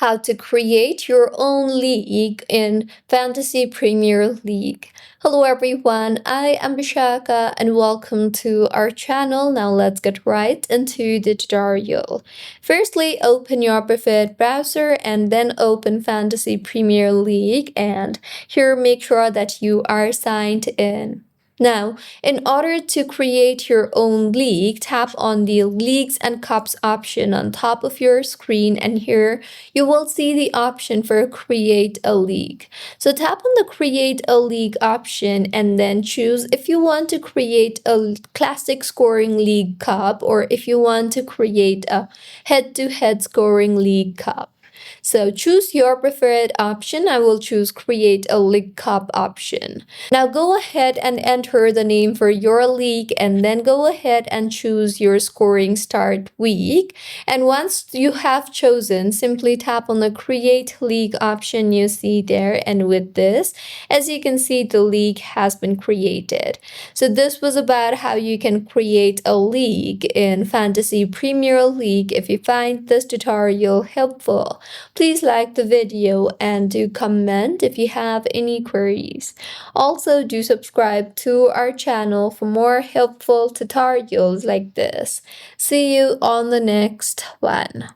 how to create your own league in Fantasy Premier League. Hello everyone, I am Bishaka and welcome to our channel. Now let's get right into the tutorial. Firstly, open your preferred browser and then open Fantasy Premier League, and here make sure that you are signed in. Now, in order to create your own league, tap on the Leagues and Cups option on top of your screen, and here you will see the option for Create a League. So tap on the Create a League option and then choose if you want to create a classic scoring league cup or if you want to create a head-to-head scoring league cup. So choose your preferred option. I will choose Create a League Cup option. Now go ahead and enter the name for your league and then go ahead and choose your scoring start week. And once you have chosen, simply tap on the Create League option you see there. And with this, as you can see, the league has been created. So this was about how you can create a league in Fantasy Premier League. If you find this tutorial helpful, please like the video and do comment if you have any queries. Also, do subscribe to our channel for more helpful tutorials like this. See you on the next one.